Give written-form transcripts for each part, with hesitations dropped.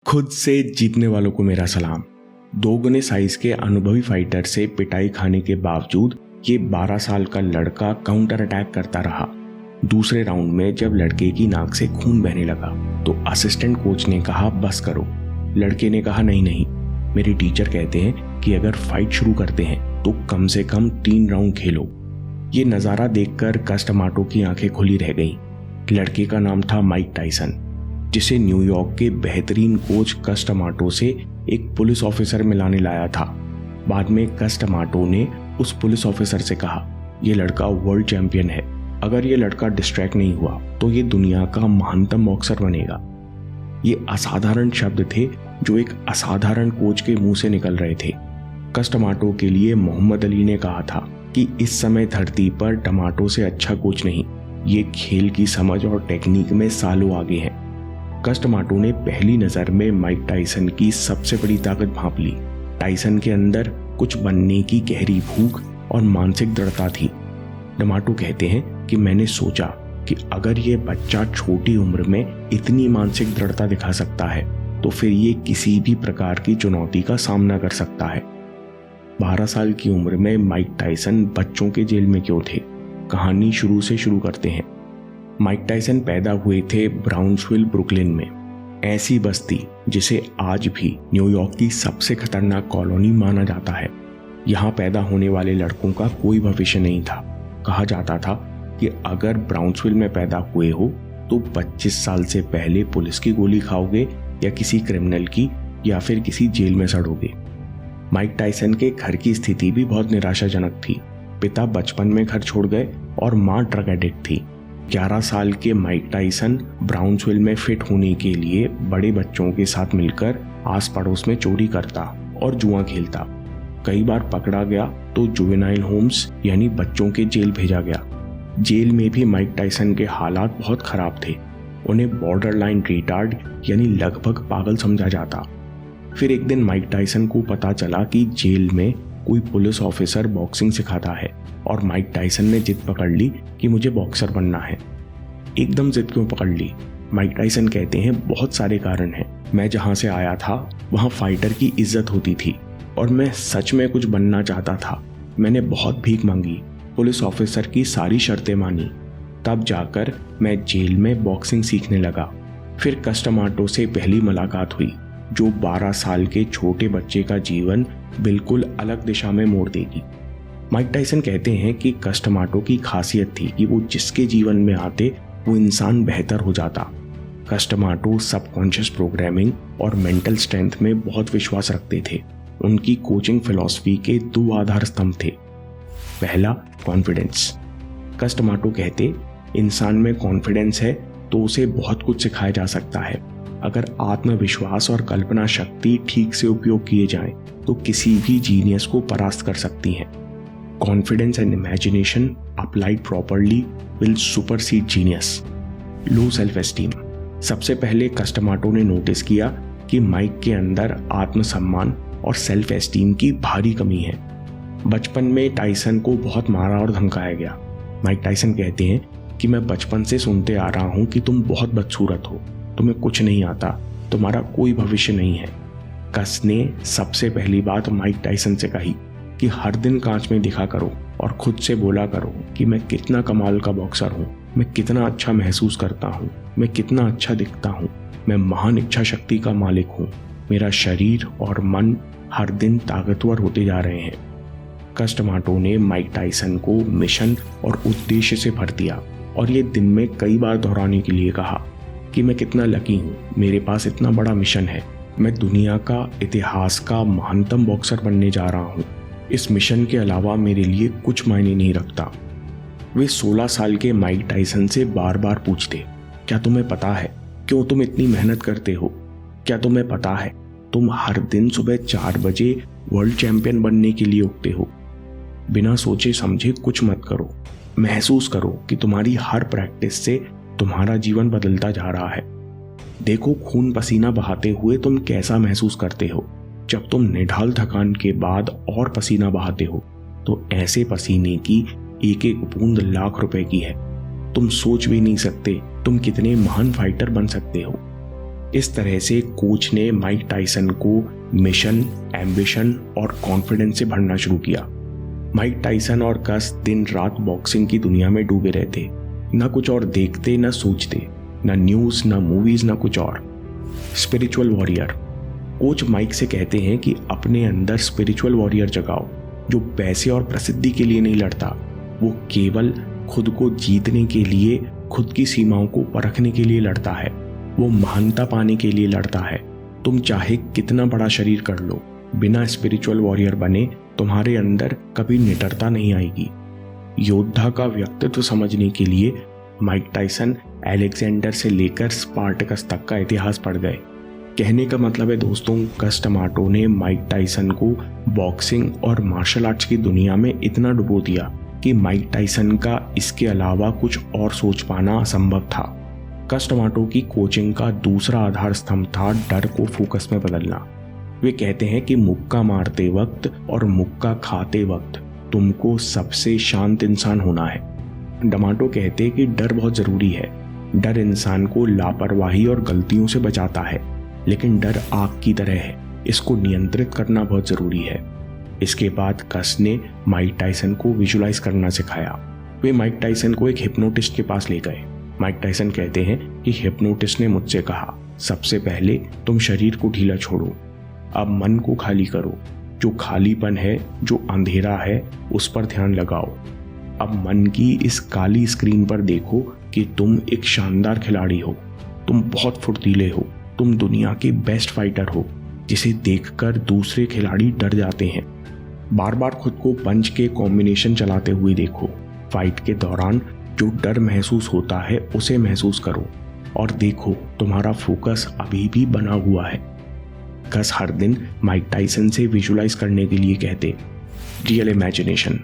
खुद से जीतने वालों को मेरा सलाम। दोगुने साइज के अनुभवी फाइटर से पिटाई खाने के बावजूद ये 12 साल का लड़का काउंटर अटैक करता रहा। दूसरे राउंड में जब लड़के की नाक से खून बहने लगा तो असिस्टेंट कोच ने कहा बस करो। लड़के ने कहा नहीं नहीं, मेरे टीचर कहते हैं कि अगर फाइट शुरू करते हैं तो कम से कम 3 राउंड खेलो। ये नज़ारा देखकर कस टमाटो की आंखें खुली रह गईं। लड़के का नाम था माइक टायसन, जिसे न्यूयॉर्क के बेहतरीन कोच कस टमाटो से एक पुलिस ऑफिसर मिलाने लाया था। बाद में कस टमाटो ने उस पुलिस ऑफिसर से कहा यह लड़का वर्ल्ड चैंपियन है, अगर ये लड़का डिस्ट्रैक्ट नहीं हुआ तो ये दुनिया का महानतम बॉक्सर बनेगा। ये असाधारण शब्द थे जो एक असाधारण कोच के मुंह से निकल रहे थे। कस टमाटो के लिए मोहम्मद अली ने कहा था कि इस समय धरती पर टमाटो से अच्छा कोच नहीं, ये खेल की समझ और टेक्निक में सालों आगे हैं। कस टमाटो ने पहली नज़र में माइक टायसन की सबसे बड़ी ताकत भांप ली। टायसन के अंदर कुछ बनने की गहरी भूख और मानसिक दृढ़ता थी। टमाटो कहते हैं कि मैंने सोचा कि अगर ये बच्चा छोटी उम्र में इतनी मानसिक दृढ़ता दिखा सकता है तो फिर ये किसी भी प्रकार की चुनौती का सामना कर सकता है। 12 साल की उम्र में माइक टायसन बच्चों के जेल में क्यों थे? कहानी शुरू से शुरू करते हैं। माइक टायसन पैदा हुए थे ब्राउन्सविल, ब्रुकलिन में, ऐसी बस्ती जिसे आज भी न्यूयॉर्क की सबसे खतरनाक कॉलोनी माना जाता है। यहाँ पैदा होने वाले लड़कों का कोई भविष्य नहीं था। कहा जाता था कि अगर ब्राउन्सविल में पैदा हुए हो तो 25 साल से पहले पुलिस की गोली खाओगे या किसी क्रिमिनल की या फिर किसी जेल में सड़ोगे। माइक टायसन के घर की स्थिति भी बहुत निराशाजनक थी। पिता बचपन में घर छोड़ गए और माँ ड्रग एडिक्ट थी। 11 साल के माइक टायसन ब्राउन्सविल में फिट होने के लिए बड़े बच्चों के साथ मिलकर आस पड़ोस में चोरी करता और जुआ खेलता। कई बार पकड़ा गया तो जुवेनाइल होम्स यानी बच्चों के जेल भेजा गया। जेल में भी माइक टायसन के हालात बहुत खराब थे। उन्हें बॉर्डरलाइन रिटार्ड यानी लगभग पागल समझा जाता। फिर एक दिन माइक टायसन को पता चला कि जेल में कोई पुलिस ऑफिसर बॉक्सिंग सिखाता है और माइक टायसन ने जिद पकड़ ली कि मुझे बॉक्सर बनना है। एकदम जिद क्यों पकड़ ली? माइक टायसन कहते हैं बहुत सारे कारण हैं। मैं जहां से आया था वहां फाइटर की इज्जत होती थी और मैं सच में कुछ बनना चाहता था। मैंने बहुत भीख मांगी, पुलिस ऑफिसर की सारी शर्तें मानी, तब जाकर मैं जेल में बॉक्सिंग सीखने लगा। फिर कस टमाटो से पहली मुलाकात हुई जो 12 साल के छोटे बच्चे का जीवन बिल्कुल अलग दिशा में मोड़ देगी। माइक टायसन कहते हैं कि कस टमाटो की खासियत थी कि वो जिसके जीवन में आते वो इंसान बेहतर हो जाता। कस टमाटो सबकॉन्शियस प्रोग्रामिंग और मेंटल स्ट्रेंथ में बहुत विश्वास रखते थे। उनकी कोचिंग फिलॉसफी के 2 आधार स्तंभ थे। पहला, कॉन्फिडेंस। कस टमाटो कहते इंसान में कॉन्फिडेंस है तो उसे बहुत कुछ सिखाया जा सकता है। अगर आत्मविश्वास और कल्पना शक्ति ठीक से उपयोग किए जाएं तो किसी भी जीनियस को परास्त कर सकती हैं। Confidence and imagination applied properly will supersede genius. Low self esteem. सबसे पहले कस टमाटो ने नोटिस किया कि माइक के अंदर आत्मसम्मान और सेल्फ एस्टीम की भारी कमी है। बचपन में टायसन को बहुत मारा और धमकाया गया। माइक टायसन कहते हैं कि मैं बचपन से सुनते आ रहा हूं कि तुम बहुत बदसूरत हो, तुम्हें कुछ नहीं आता, तुम्हारा कोई भविष्य नहीं है। कस ने सबसे पहली बात माइक टायसन से कही कि हर दिन कांच में दिखा करो और खुद से बोला करो कि मैं कितना कमाल का बॉक्सर हूँ, मैं कितना अच्छा महसूस करता हूँ, मैं कितना अच्छा दिखता हूँ, मैं महान इच्छा शक्ति का मालिक हूँ, मेरा शरीर और मन हर दिन ताकतवर होते जा रहे हैं। कस टमाटो ने माइक टायसन को मिशन और उद्देश्य से भर दिया और ये दिन में कई बार दोहराने के लिए कहा कि मैं कितना लकी हूँ, मेरे पास इतना बड़ा मिशन है, मैं दुनिया का इतिहास का महानतम बॉक्सर बनने जा रहा हूँ। इस मिशन के अलावा मेरे लिए कुछ मायने नहीं रखता। वे 16 साल के माइक टायसन से बार बार पूछते, क्या तुम्हें पता है क्यों तुम इतनी मेहनत करते हो? क्या तुम्हें पता है तुम हर दिन सुबह 4 बजे वर्ल्ड चैंपियन बनने के लिए उठते हो? बिना सोचे समझे कुछ मत करो, महसूस करो कि तुम्हारी हर प्रैक्टिस से तुम्हारा जीवन बदलता जा रहा है। देखो खून पसीना बहाते हुए तुम कैसा महसूस करते हो। जब तुम निढाल थकान के बाद और पसीना बहाते हो तो ऐसे पसीने की एक एक बूंद लाख रुपए की है। तुम सोच भी नहीं सकते तुम कितने महान फाइटर बन सकते हो। इस तरह से कोच ने माइक टायसन को मिशन, एम्बिशन और कॉन्फिडेंस से भरना शुरू किया। माइक टायसन और कस दिन रात बॉक्सिंग की दुनिया में डूबे रहते, ना कुछ और देखते, ना सोचते, ना न्यूज, ना मूवीज, ना कुछ और। Spiritual warrior. कोच माइक से कहते हैं कि अपने अंदर स्पिरिचुअल वॉरियर जगाओ, जो पैसे और प्रसिद्धि के लिए नहीं लड़ता, वो केवल खुद को जीतने के लिए, खुद की सीमाओं को परखने के लिए लड़ता है, वो महानता पाने के लिए लड़ता है। तुम चाहे कितना बड़ा शरीर कर लो, बिना स्पिरिचुअल वॉरियर बने तुम्हारे अंदर कभी निडरता नहीं आएगी। योद्धा का व्यक्तित्व समझने के लिए माइक टायसन अलेक्जेंडर से लेकर स्पार्टकस तक का इतिहास पढ़ गए। कहने का मतलब है दोस्तों, कस टमाटो ने माइक टायसन को बॉक्सिंग और मार्शल आर्ट्स की दुनिया में इतना डुबो दिया कि माइक टायसन का इसके अलावा कुछ और सोच पाना असंभव था। कस टमाटो की कोचिंग का दूसरा आधार स्तंभ था डर को फोकस में बदलना। वे कहते हैं कि मुक्का मारते वक्त और मुक्का खाते वक्त तुमको सबसे शांत इंसान होना है। टमाटो कहते हैं कि डर बहुत जरूरी है। डर इंसान को लापरवाही और गलतियों से बचाता है, लेकिन डर आग की तरह है, इसको नियंत्रित करना बहुत जरूरी है। इसके बाद कस ने माइक टायसन को विजुलाइज करना सिखाया। वे माइक टायसन को एक हिप्नोटिस्ट के पास ले गए। माइक टायसन कहते हैं कि हिप्नोटिस्ट ने मुझसे कहा, सबसे पहले तुम शरीर को ढीला छोड़ो, अब मन को खाली करो। जो खालीपन है, जो अंधेरा है, उस पर ध्यान लगाओ। अब मन की इस काली स्क्रीन पर देखो कि तुम एक शानदार खिलाड़ी हो, तुम बहुत फुर्तीले हो, तुम दुनिया के बेस्ट फाइटर हो, जिसे देखकर दूसरे खिलाड़ी डर जाते हैं। बार बार खुद को पंच के कॉम्बिनेशन चलाते हुए देखो। फाइट के दौरान जो डर महसूस होता है उसे महसूस करो और देखो तुम्हारा फोकस अभी भी बना हुआ है। कस हर दिन माइक टायसन से विजुलाइज करने के लिए कहते, रियल इमेजिनेशन।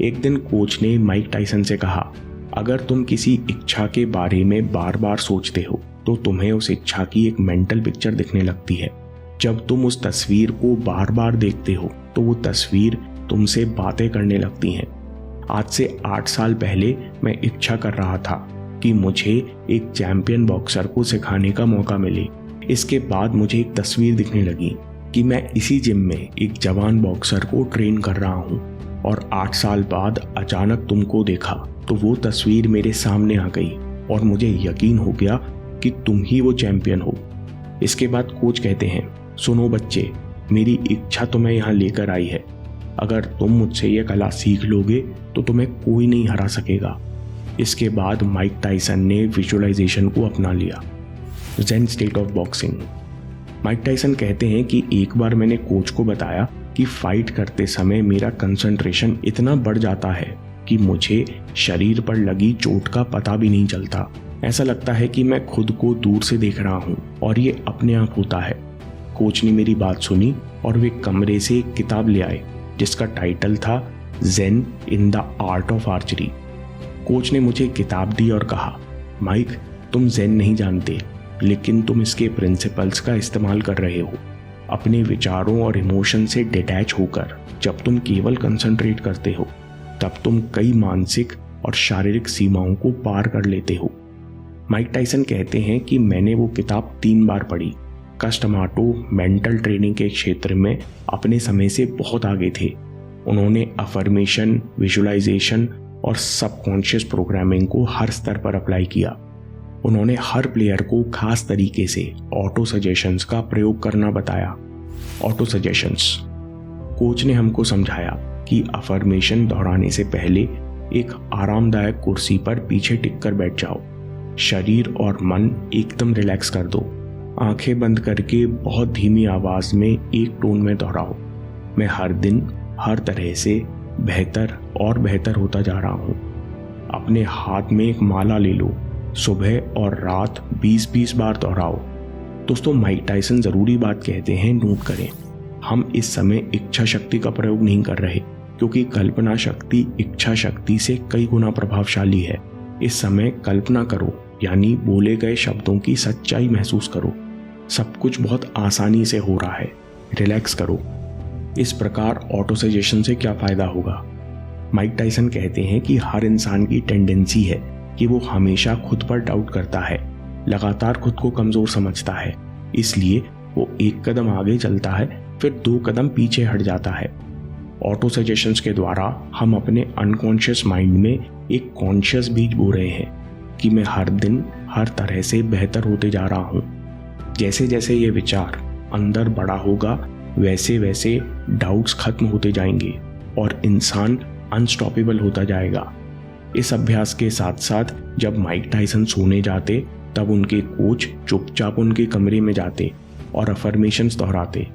एक दिन कोच ने माइक टायसन से कहा, अगर तुम किसी इच्छा के बारे में बार बार सोचते हो तो तुम्हें उस इच्छा की एक मेंटल पिक्चर दिखने लगती है। जब तुम उस तस्वीर को बार बार देखते हो तो वो तस्वीर तुमसे बातें करने लगती हैं। आज से 8 साल पहले मैं इच्छा कर रहा था कि मुझे एक चैंपियन बॉक्सर को सिखाने का मौका मिले। इसके बाद मुझे एक तस्वीर दिखने लगी कि मैं इसी जिम में एक जवान बॉक्सर को ट्रेन कर रहा हूँ, और 8 साल बाद अचानक तुमको देखा तो वो तस्वीर मेरे सामने आ गई और मुझे यकीन हो गया कि तुम ही वो चैंपियन हो। इसके बाद कोच कहते हैं, सुनो बच्चे, मेरी इच्छा तुम्हें यहाँ लेकर आई है। अगर तुम मुझसे ये कला सीख लोगे तो तुम्हें कोई नहीं हरा सकेगा। इसके बाद माइक टायसन ने विजुअलाइजेशन को अपना लिया। Zen state of boxing. Mike Tyson कहते हैं कि एक बार मैंने कोच को बताया कि फाइट करते समय मेरा कंसंट्रेशन इतना बढ़ जाता है कि मुझे शरीर पर लगी चोट का पता भी नहीं चलता। ऐसा लगता है कि मैं खुद को दूर से देख रहा हूँ और ये अपने आप होता है। कोच ने मेरी बात सुनी और वे कमरे से एक किताब ले आए जिसका टाइटल था Zen in the art of archery. Coach ने मुझे किताब दी और कहा, माइक, तुम ज़ेन नहीं जानते, लेकिन तुम इसके प्रिंसिपल्स का इस्तेमाल कर रहे हो। अपने विचारों और इमोशन से डिटैच होकर जब तुम केवल कंसंट्रेट करते हो तब तुम कई मानसिक और शारीरिक सीमाओं को पार कर लेते हो। माइक टायसन कहते हैं कि मैंने वो किताब 3 बार पढ़ी। कस टमाटो मेंटल ट्रेनिंग के क्षेत्र में अपने समय से बहुत आगे थे। उन्होंने अफर्मेशन, विजुअलाइजेशन और सबकॉन्शियस प्रोग्रामिंग को हर स्तर पर अप्लाई किया। उन्होंने हर प्लेयर को खास तरीके से ऑटो सजेशंस का प्रयोग करना बताया। Auto suggestions. कोच ने हमको समझाया कि अफर्मेशन दोहराने से पहले एक आरामदायक कुर्सी पर पीछे टिककर बैठ जाओ। शरीर और मन एकदम रिलैक्स कर दो। आंखें बंद करके बहुत धीमी आवाज में एक टोन में दोहराओ, मैं हर दिन हर तरह से बेहतर और बेहतर होता जा रहा हूँ। अपने हाथ में एक माला ले लो, सुबह और रात 20-20 बार दोहराओ। दोस्तों, माइक टायसन जरूरी बात कहते हैं, नोट करें। हम इस समय इच्छा शक्ति का प्रयोग नहीं कर रहे, क्योंकि कल्पना शक्ति इच्छा शक्ति से कई गुना प्रभावशाली है। इस समय कल्पना करो, यानी बोले गए शब्दों की सच्चाई महसूस करो। सब कुछ बहुत आसानी से हो रहा है, रिलैक्स करो। इस प्रकार ऑटो सजेशन से क्या फायदा होगा? माइक टायसन कहते हैं कि हर इंसान की टेंडेंसी है कि वो हमेशा खुद पर डाउट करता है, लगातार खुद को कमजोर समझता है, इसलिए वो एक कदम आगे चलता है फिर 2 कदम पीछे हट जाता है। ऑटो सजेशंस के द्वारा हम अपने अनकॉन्शियस माइंड में एक कॉन्शियस बीज बो रहे हैं कि मैं हर दिन हर तरह से बेहतर होते जा रहा हूँ। जैसे जैसे ये विचार अंदर बड़ा होगा वैसे वैसे डाउट्स खत्म होते जाएंगे और इंसान अनस्टॉपेबल होता जाएगा। इस अभ्यास के साथ साथ जब माइक टायसन सोने जाते तब उनके कोच चुपचाप उनके कमरे में जाते और अफर्मेशंस दोहराते,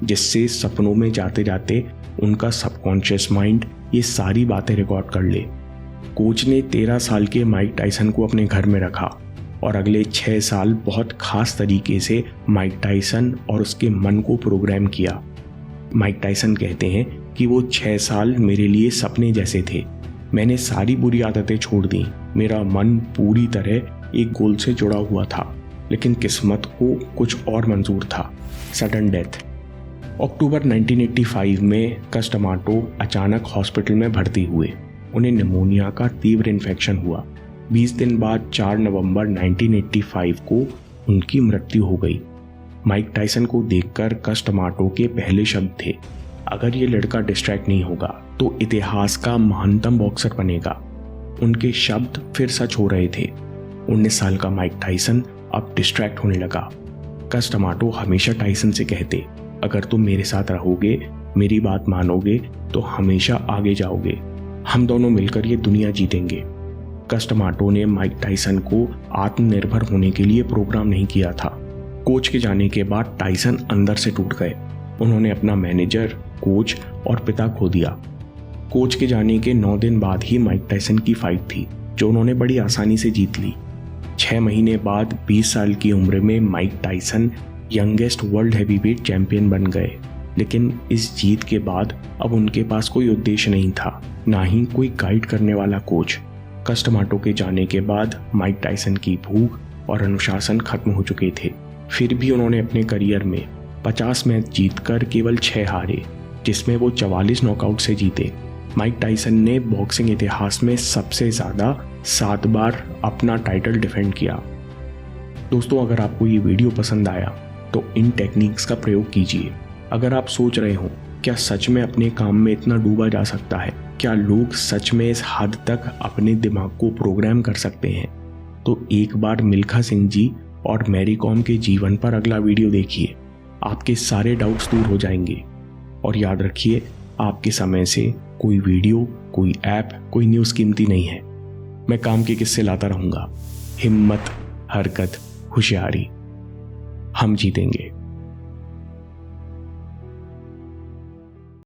जिससे सपनों में जाते जाते उनका सबकॉन्शियस माइंड ये सारी बातें रिकॉर्ड कर ले। कोच ने 13 साल के माइक टायसन को अपने घर में रखा और अगले 6 साल बहुत खास तरीके से माइक टायसन और उसके मन को प्रोग्राम किया। माइक टायसन कहते हैं कि वो 6 साल मेरे लिए सपने जैसे थे। मैंने सारी बुरी आदतें छोड़ दी। मेरा मन पूरी तरह एक गोल से जुड़ा हुआ था, लेकिन किस्मत को कुछ और मंजूर था, सडन डेथ। अक्टूबर 1985 में कस्टमाटो अचानक हॉस्पिटल में भर्ती हुए। उन्हें निमोनिया का तीव्र इन्फेक्शन हुआ। 20 दिन बाद 4 नवंबर 1985 को उनकी मृत्यु हो गई। माइक टायसन को देखकर कस्टमाटो के पहले शब्द थे, अगर ये लड़का डिस्ट्रैक्ट नहीं होगा तो इतिहास का महानतम बॉक्सर बनेगा। उनके शब्द फिर सच हो रहे थे। 19 साल का माइक टायसन अब डिस्ट्रैक्ट होने लगा। कस्टमाटो हमेशा टायसन से कहते, अगर तुम मेरे साथ रहोगे, मेरी बात मानोगे तो हमेशा आगे जाओगे। हम दोनों मिलकर ये दुनिया जीतेंगे। कस्टमाटो ने माइक टायसन को आत्मनिर्भर होने के लिए प्रोग्राम नहीं किया था। कोच के जाने के बाद टायसन अंदर से टूट गए। उन्होंने अपना मैनेजर, कोच और पिता खो दिया। कोच के जाने के 9 दिन बाद ही माइक टायसन की फाइट थी, जो उन्होंने बड़ी आसानी से जीत ली। 6 महीने बाद 20 साल की उम्र में Mike Tyson youngest world heavyweight champion बन गए। लेकिन इस जीत के बाद अब उनके पास कोई उद्देश्य नहीं था, ना ही कोई गाइड करने वाला कोच। कस्टमाटो के जाने के बाद माइक टायसन की भूख और अनुशासन खत्म हो चुके थे। फिर भी उन्होंने अपने करियर में 50 मैच जीतकर केवल 6 हारे, जिसमें वो 44 नॉकआउट से जीते। माइक टायसन ने बॉक्सिंग इतिहास में सबसे ज़्यादा 7 बार अपना टाइटल डिफेंड किया। दोस्तों, अगर आपको ये वीडियो पसंद आया तो इन टेक्निक्स का प्रयोग कीजिए। अगर आप सोच रहे हो क्या सच में अपने काम में इतना डूबा जा सकता है, क्या लोग सच में इस हद तक अपने दिमाग को प्रोग्राम कर सकते हैं, तो एक बार मिल्खा सिंह जी और मैरी कॉम के जीवन पर अगला वीडियो देखिए। आपके सारे डाउट्स दूर हो जाएंगे। और याद रखिए, आपके समय से कोई वीडियो, कोई ऐप, कोई न्यूज़ कीमती नहीं है। मैं काम के किस्से लाता रहूँगा। हिम्मत, हरकत, होशियारी, हम जीतेंगे।